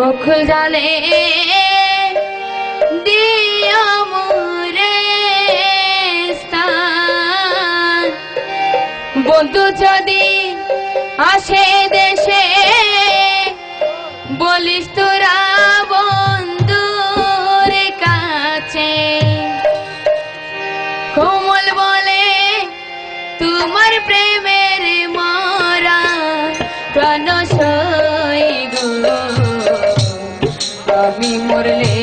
বকুল ডালে দিও মোরে স্থান, বন্ধু যদি আসে দেশে বলিস তোরা বন্ধুর কাছে, কোমল বলে তোমার প্রেমের মরা প্রাণ সই গো, আমি মরলে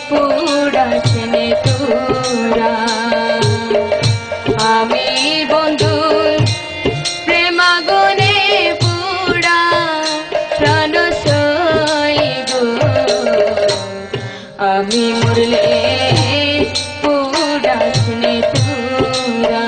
পুরাসনে তোরা, আমি বন্ধুর প্রেমাগুনে পুরা প্রাণ সই গো, আমি মরলে পুরাসনে তোরা।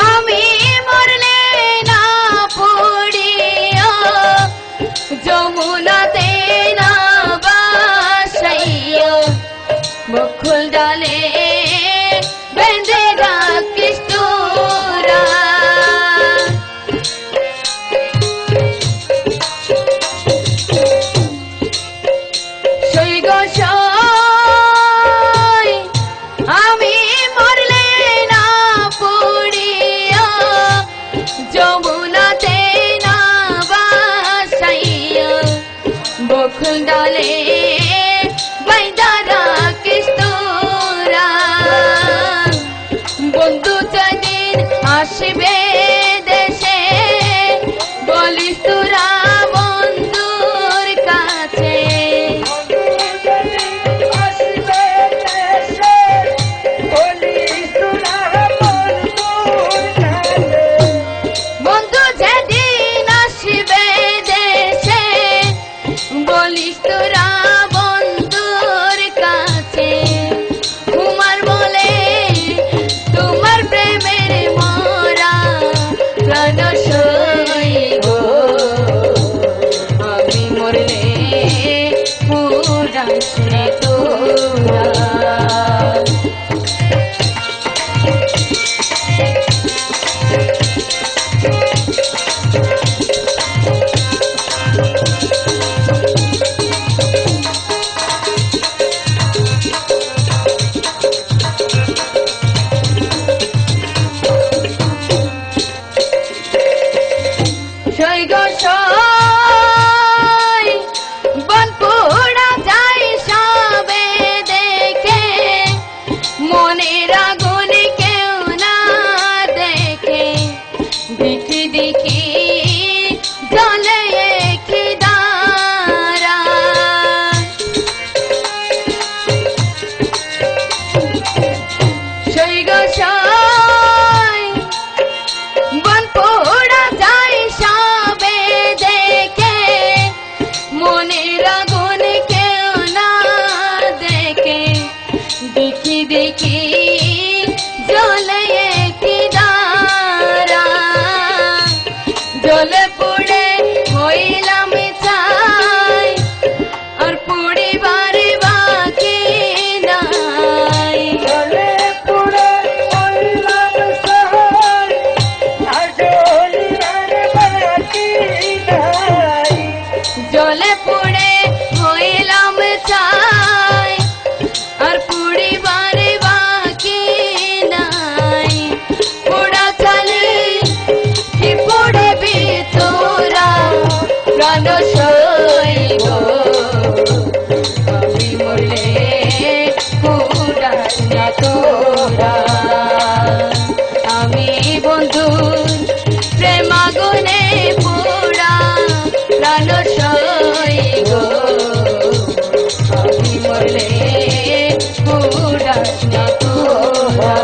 আমি মরলে না পড়িয়া যমুনাতে না বাসাইয়া, বকুল ডালে বেঁধে রাখিস তোরা, আমি মরলে না পড়িয়া যমুনাতে না বাসাইয়া, বকুল ডালে বাইধা রাখিস তোরা, বন্ধু যেদিন আসবে দেশে বলিস তোরা বন্ধুর কাছে, বন্ধু যেদিন আসবে দেশে বলিস তোরা বন্ধুর কাছে, কুমার বলে তোমার প্রেমের মরা প্রাণ সই গো, আমি মরলে পুরাসনে তোরা। বন পোড়া যায় সবে দেখে, মনের আগুন কেউ না দেখে, দেখি দেখি জলে খিদারা, বন পোড়া যায় সবে দেখে, মনের আগুন কেউ না দেখে, দেখি দেখি জলে খিদারা, জলে পুড়ে হইলাম চাই আর পুড়িবার বাকি নাই, জলে পুড়ে হইলাম চাই আর জ্বলিবার বাকি নাই, জলে পুড়ে হইলাম চাই আর পুড়িবার বাকি নাই, পোড়া চালে কি পড়বি তোরা প্রাণ সই গো, আমি মরলে পুরাসনে তোরা, আমি বন্ধুর প্রেমাগুনে পুরা প্রাণ সই গো, আমি মরলে পুরাসনে তোরা।